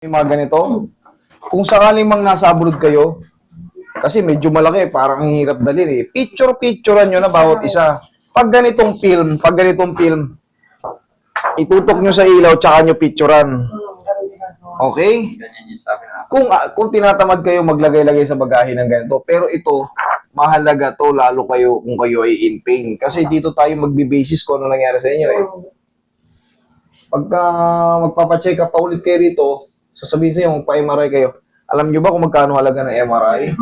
Yung mga ganito, kung sakaling mang nasa abroad kayo, kasi medyo malaki, parang ang hirap dalhin eh. Picture-picturean nyo na bawat isa. Pag ganitong film, itutok nyo sa ilaw, tsaka nyo picturean. Okay? Kung tinatamad kayo maglagay-lagay sa bagahe ng ganito, pero ito, mahalaga to, lalo kayo kung kayo ay in pain. Kasi dito tayo magbe-basis kung ano nangyari sa inyo eh. Pagka magpapacheck up pa ulit kayo dito, sasabihin sa inyo, magpa-MRI kayo. Alam nyo ba kung magkano halaga ng MRI?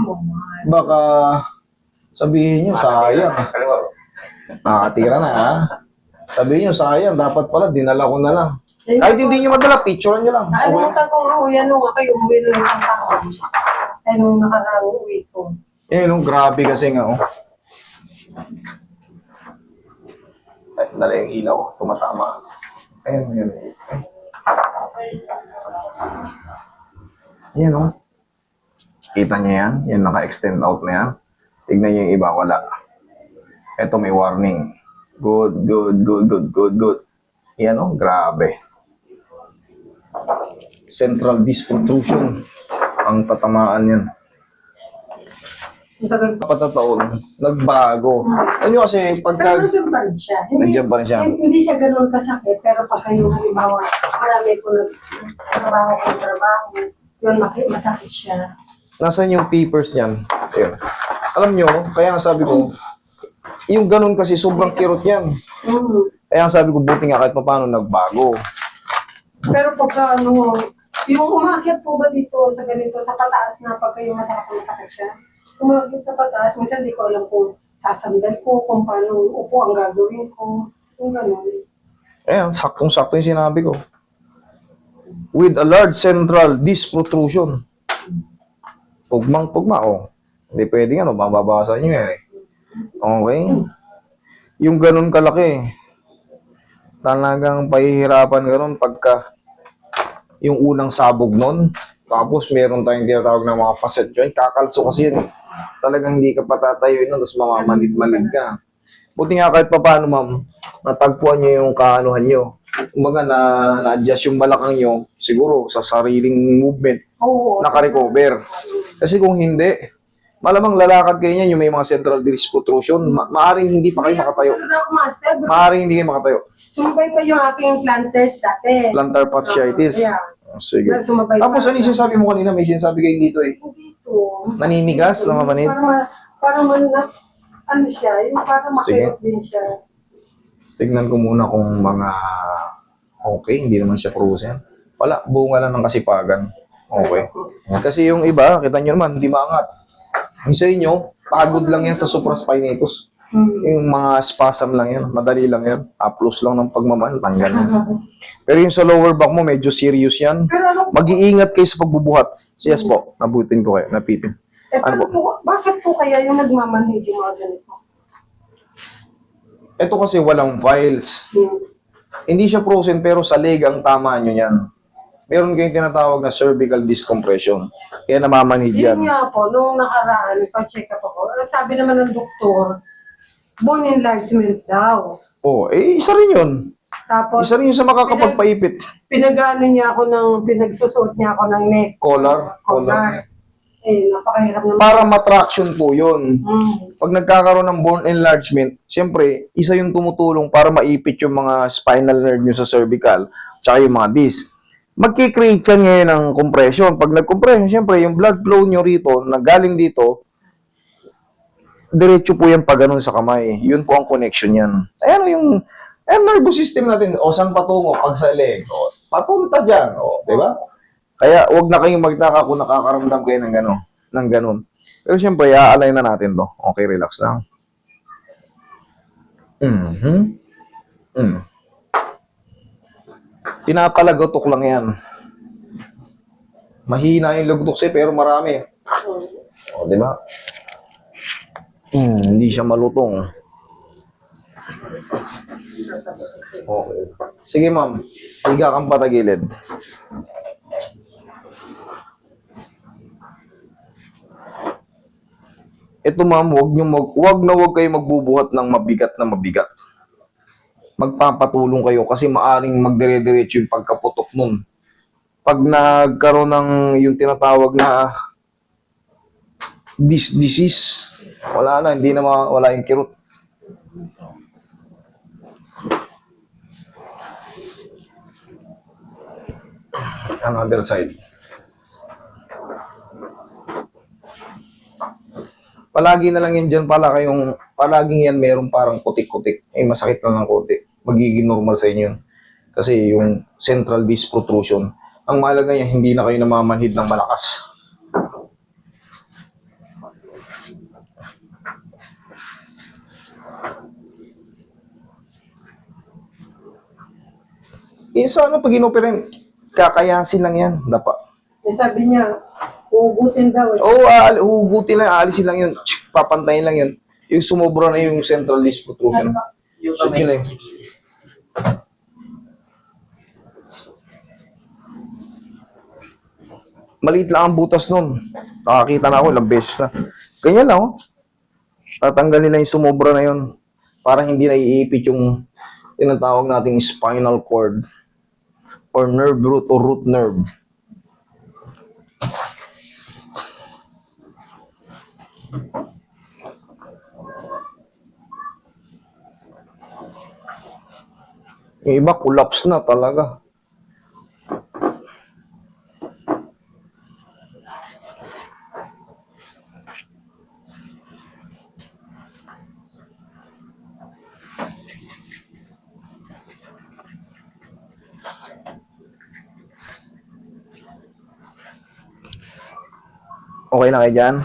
Baka sabihin nyo, sayang. Nakatira na, ha? Sabihin nyo, sayang. Dapat pala, dinala ko na lang. Kahit hindi nyo madala, picturean nyo lang. Nakalimutan ko nga, yan nung ako yung uwi ng isang taon. Ay, nung nakarang uwi ko. Eh, no, grabe kasi nga, oh. Ay, dala yung ilaw, tumatama. Ayun, yun. Yan, oh. Kita niyo yan? Yan, naka-extend out na yan. Tignan niyo yung iba, wala. Ito, may warning. Good. Yan, oh, grabe. Central disc protrusion. Ang tatamaan yan. Ang tagal pa. Patataon, nagbago. Ano kasi, pagka... Pero nandiyan pa rin siya. Nandiyan pa rin siya. Hindi siya ganun kasakit, pero pagka yung halimbawa, marami ko nagtrabaho, yun, masakit siya. Nasaan yung papers niyan? Ayun. Alam nyo, kaya nga sabi ko, yung ganun kasi sobrang kirot yan. Kaya nga sabi ko, buti nga kahit paano nagbago. Pero pagka ano, yung umakyat po ba dito sa ganito, sa pataas na pagka yung masakit siya, umakyat sa pataas, minsan di ko alam kung sasandal ko, kung paano upo ang gagawin ko, yung gano'n. Ayan, saktong-sakto yung sinabi ko. With a large central disc protrusion. Pugmang-pugma, oh. Hindi pwede nga, no? Mababawasan nyo yan, eh. Okay? Yung ganun kalaki, talagang pahihirapan ganun pagka yung unang sabog nun, tapos meron tayong tinatawag ng mga facet joint, kakalso kasi yun, eh. Talagang hindi ka patatayuin nun, tapos mamamanid-manid ka. Buti nga kahit pa paano, ma'am, natagpuan nyo yung kaanuhan nyo. Kumbaga na-adjust yung balakang nyo, siguro sa sariling movement, Oo. naka-recover. Kasi kung hindi, malamang lalakad kayo niyan, yung may mga central disc protrusion, maaring hindi pa kayo makatayo. Master, Maaring hindi kayo makatayo. sumabay pa yung aking planters dati. Plantar fasciitis. Yeah. Oh, sige. Sumabay Tapos pa. ano yung sinasabi mo kanina? May sinasabi kayo dito eh. Dito. Naninigas, namamanid? Parang ano siya, yung parang Sige. makayot din siya. Tignan ko muna kung mga okay, hindi naman siya frozen. Wala, bunga lang ng kasipagan. Okay. Kasi yung iba, kita nyo naman, hindi maangat. Yung sa inyo, pagod lang yan sa supraspinatus. Yung mga spasm lang yan, madali lang yan. Aplos lang ng pagmamahal, tanggal yan. Pero yung sa lower back mo, medyo serious yan. Pero ano, Mag-iingat kayo sa pagbubuhat. Yes po, nabutin ko kayo, napitin. Ano po? bakit po kaya yung nagmamanhid yung mga ganito? Ito kasi walang files. Hindi siya frozen pero sa leg ang tama nyo yan. Meron kayong tinatawag na cervical disc compression. Kaya namamanhid yan. Yun nga po, nung nakaraan, pag-check up ako, sabi naman ng doktor, bone enlargement daw. Oh, isa rin yun. Tapos, Isa rin yun sa makakapagpaipit. pinag-ano niya ako pinagsusuot niya ako ng neck. Collar. Eh, napakahirap naman. Para matraction po yun. Mm. Pag nagkakaroon ng bone enlargement, siyempre, isa yung tumutulong para maipit yung mga spinal nerve nyo sa cervical, tsaka yung mga disc. Magkikreate yan ngayon ng compression. Pag nag-compression, siyempre, yung blood flow nyo rito, na galing dito, diretso po yan pag ganun sa kamay. Yun po ang connection yan. Ayan o yung nervous system natin. O, saan patungo? Pag sa leg. O, papunta dyan. O, di ba? Kaya, wag na kayong magtaka kung nakakaramdam kayo ng gano'n. Ng ganun. Pero siyempre, i-align na natin to. Okay, relax lang. Pinapalagotok lang yan. Mahina yung lugtok siya, pero marami. O, di ba? Hindi siya malutong. Okay. Sige, ma'am. Higa kang patagilid. Ito, ma'am, wag kayo magbubuhat ng mabigat na mabigat. Magpapatulong kayo kasi maaring magdire-diretso yung pagkaputok nun. pag nagkaroon ng yung tinatawag na disease, wala na, hindi na wala yung kirot. Another side. Palagi na lang yan dyan pala kayong, palaging yan meron parang kutik-kutik. Masakit lang ng kutik. Magiging normal sa inyo yun. Kasi yung central disc protrusion, ang mahalaga niya, hindi na kayo namamanhid ng malakas. Sana pag inoperin, kakayasin lang yan. Dapa. Sabi niya, uugutin daw. Oo, hugutin lang, aalisin lang yun. Papantayin lang yun. Yung sumobra na yung central disc protrusion. So, yun lang. Maliit lang ang butas nun. Nakakita na ako ilang beses na. Ganyan lang, oh. Tatanggalin na yung sumobra na yun. Para hindi na iipit yung tinatawag nating spinal cord or nerve root or root nerve. Yung iba, collapse na talaga. Okay na kayo dyan?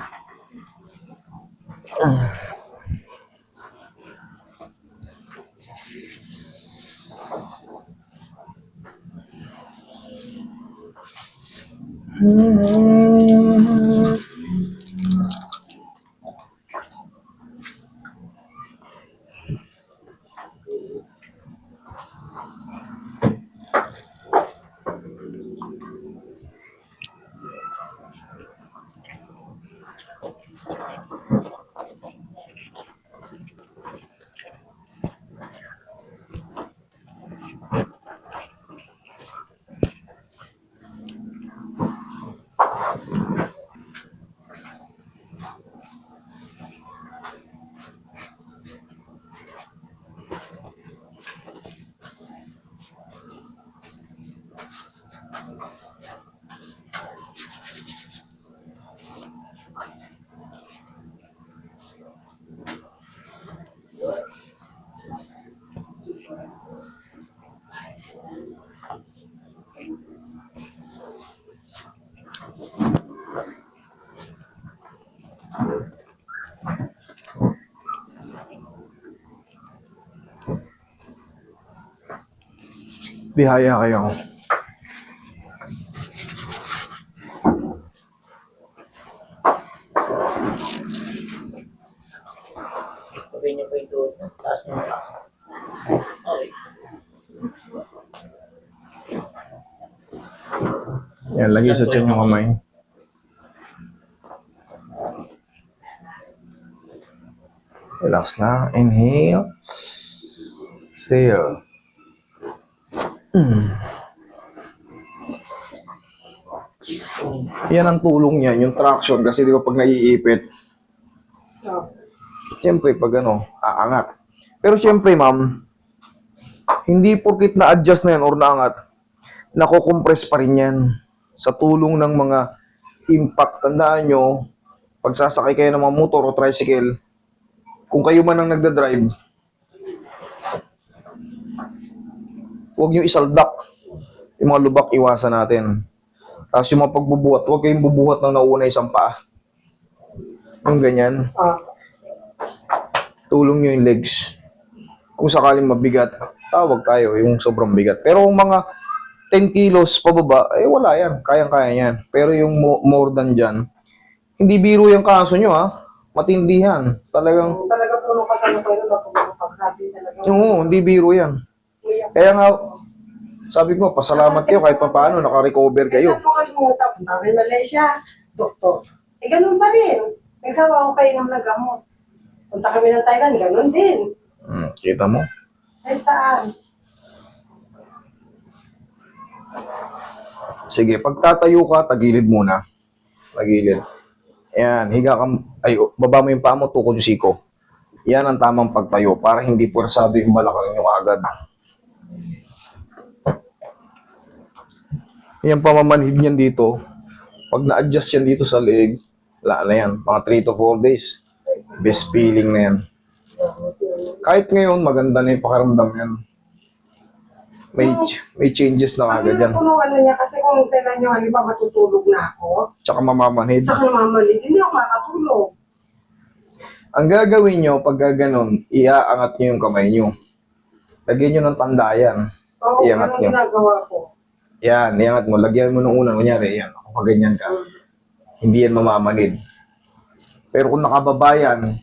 Bihaya kayo. Sabi niyo po ito, taas niyo na. Okay. Yan, lagi sa tiyan yung kamay. Relax na. Inhale. Exhale. Yan ang tulong niyan, yung traction. Kasi di ba pag naiipit, siyempre pag aangat. Pero siyempre ma'am, hindi porkit na-adjust na yan or naangat, nako-compress pa rin yan. Sa tulong ng mga impact, tandaan nyo, pag sasakay kayo ng mga motor o tricycle, kung kayo man ang nagdadrive, huwag nyo isaldak. Yung mga lubak, iwasan natin. Tapos yung mga pagbubuhat, huwag kayong bubuhat ng nauna isang paa. Yung ganyan. Tulong nyo yung legs. Kung sakaling mabigat, tawag tayo yung sobrang bigat. Pero kung mga 10 kilos pababa, wala yan. Kayang-kaya yan. Pero yung more than dyan, hindi biro yung kaso nyo, ha? Matindihan. Talagang, Talaga po nung kasama ko yun, pag-grabe talaga. oo, hindi biro yan. Kaya nga, sabi ko, pasalamat kayo kahit pa paano, naka-recover kayo. Minsan po kalimutan, punta kami Malaysia, doktor. Ganun pa rin. Nagsawa ko kayo ng nagamot. Punta kami ng Thailand, ganun din. Kita mo? Kahit saan. Sige, pag tatayo ka, tagilid muna. Tagilid. Ayan, higa ka, ay, baba mo yung paa mo, tukod yung siko. Yan ang tamang pagtayo para hindi puwersado yung balakang nyo agad. Yung pamamanhid niyan dito, pag na-adjust yan dito sa leg, wala na yan. Mga 3 to 4 days. Best feeling na yan. Kahit ngayon, maganda na yung pakiramdam yan. May changes na agad yan. Ano ano niya, kasi kung kailan nyo, halimbawa matutulog na ako, Tsaka mamamanhid. saka namamalid, hindi ako makatulog. Ang gagawin nyo, pag gaganon, iaangat nyo yung kamay nyo. Lagyan nyo ng tandayan. Oo, Iangat ganun nyo. ginagawa ko. Yan, iangat mo. Lagyan mo nung una. Kunyari, yan. Kung ganyan ka. Hindi yan mamamanid. Pero kung nakababa yan,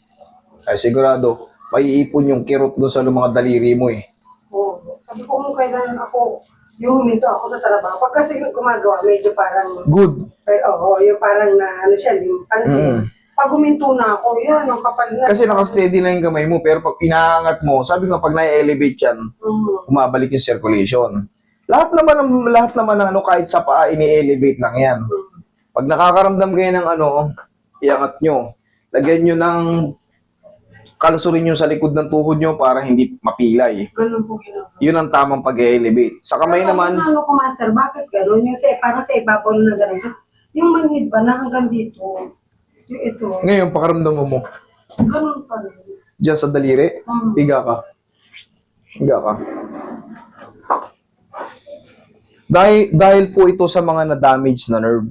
ay sigurado, maiipon yung kirot doon sa mga daliri mo eh. Oo. Sabi ko, kung kailan ako, yung huminto ako sa trabaho, pag kasi gumagawa, medyo parang, Good. oo, yung parang na, ano siya, yung pansin. Pag huminto na ako, yan, ang kapal na. Kasi nakasteady na yung kamay mo, pero pag inaangat mo, sabi nga, pag na-elevate yan, umabalik yung circulation. Lahat naman ng ano, kahit sa paa, ini-elevate lang yan. Pag nakakaramdam kayo ng ano, iangat nyo. Lagyan nyo ng kalusurin nyo sa likod ng tuhod nyo para hindi mapilay. Ganun po ginagawa. Yun ang tamang pag-elevate. Sa kamay naman, Ano ko, master, bakit ganun? Yung parang sa ibabaw na ganun. Tapos, yung manhid ba na hanggang dito, yung ito, ngayon, pakaramdam mo, ganun pa rin. dyan sa daliri, higa ka. Higa ka. Dahil po ito sa mga na-damage na nerve.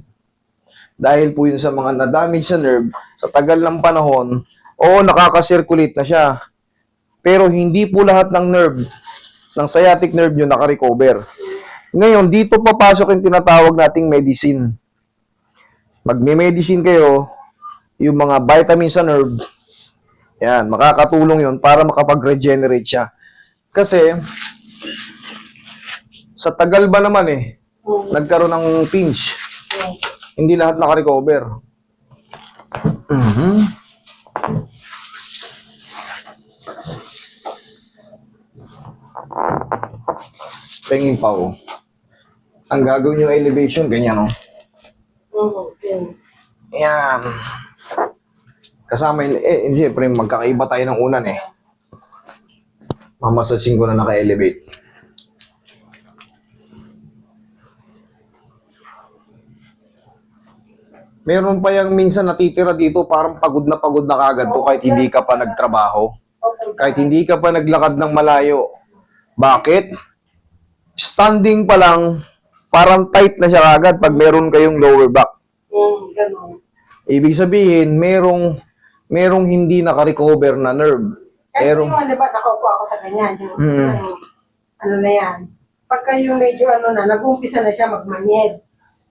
Dahil po yun sa mga na-damage na nerve, sa tagal ng panahon, nakaka-circulate na siya. Pero hindi po lahat ng nerve, ng sciatic nerve nyo naka-recover. Ngayon, dito papasok yung tinatawag nating medicine. Magme-medicine kayo, yung mga vitamins sa nerve, yan, makakatulong yun para makapag-regenerate siya. Kasi, sa tagal ba naman nagkaroon ng pinch. Hindi lahat naka-recover. Penging pao. Ang gagawin yung elevation, ganyan, Ayan. Kasama yun, siyempre, magkakaiba tayo ng unan, Mamasasin ko na naka-elevate. Meron pa yung minsan natitira dito, parang pagod na kagad to kahit hindi ka pa nagtrabaho. Kahit hindi ka pa naglakad ng malayo. Bakit? Standing pa lang, parang tight na siya kagad pag meron kayong lower back. Ganun. Ibig sabihin, merong hindi naka-recover na nerve. Kahit Merong, yung halimbawa, nakaupo ako sa ganyan, Mm. ano na yan. Pagka yung medyo nag-uumpisa na siya magmanyed.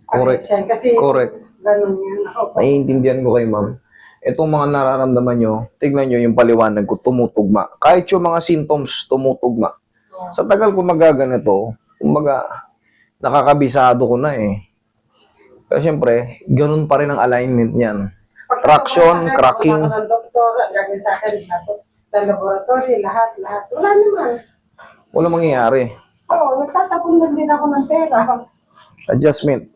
Correct. Kasi correct. ganun yun, nakaupo. Naiintindihan ko kay ma'am. Itong mga nararamdaman nyo, tignan nyo yung paliwanag ko, tumutugma. Kahit yung mga symptoms, tumutugma. Sa tagal ko magaganito, kumbaga, nakakabisado ko na Kasi syempre, ganun pa rin ang alignment niyan. Traction, cracking. Pagka ng doktor, ang gagawin sa akin, sa laboratory, lahat. Wala naman. Wala mangyayari. Oo, nagtatapon lang din ako ng pera. Adjustment.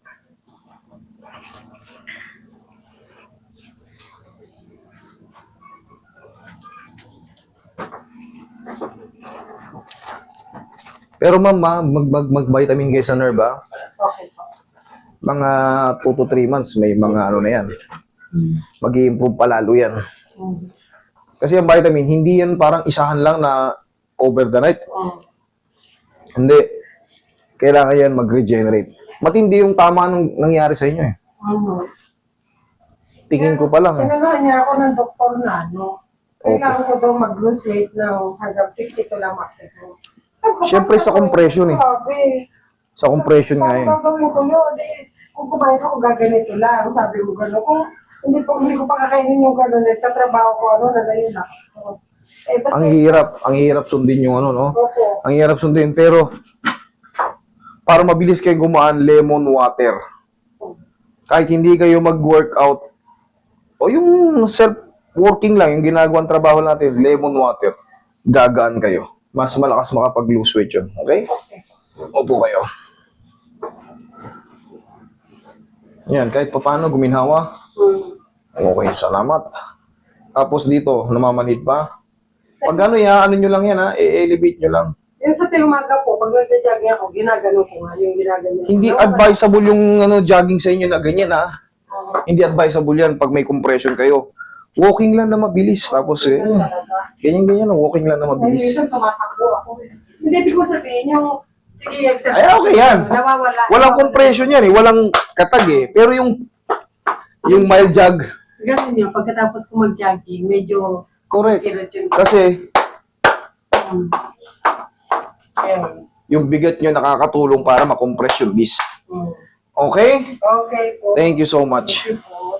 Pero ma'am, mag-vitamin kayo sa nerve, Okay po. Mga 2 to 3 months, may mga ano na yan. Mag-i-improve palalo yan. Kasi ang vitamin, hindi yan parang isahan lang na over the night. Hindi. Kailangan yan mag-regenerate. Matindi yung tama nung nangyari sa inyo Tingin ko pa lang. Tinanahan niya ako ng doktor na, kailangan ko daw mag-lose weight na hanggang 52 lang maximum. Siyempre sa compression Grabe. Sa compression nga Paano gagawin ko yun? Kung kumain ako, gaganito lang. Sabi mo gano'n. Kung hindi ko pa kakainin yung gano'n, nagtatrabaho ko, nalayilax ko. Basta, Ang hirap sundin yung opo. Ang hirap sundin. Pero, para mabilis kayo gumaan, lemon water. Kahit hindi kayo mag-workout, o yung self-working lang, yung ginagawang trabaho natin, lemon water, gagaan kayo. Mas malakas makapag-lose weight yun. Okay? Opo kayo. Yan, kahit papaano, guminhawa. Okay, salamat. Tapos dito, namamanhid pa. Pag ano ano nyo lang yan ha, i-elevate nyo lang. Yung sa umaga po, pag nagja-jogging ako, ginagano ko nga, yung ginagano. Hindi advisable yung jogging sa inyo na ganyan ha. Hindi advisable yan pag may compression kayo. Walking lang na mabilis. Tapos ganyan-ganyan, walking lang na Ay, mabilis. minsan tumatakbo ako. Hindi, ibig ko sabihin yung, sige, exercise. Ay, okay yan. Nawawala. Walang compression yan walang katag Pero yung mild jog, Ganun yun, pagkatapos ko mag-jogging, medyo correct. kirot yun. Kasi Ayun. yung bigat nyo nakakatulong para makompress yung disc. Mm. Okay? Okay po. Thank you so much. Thank you po.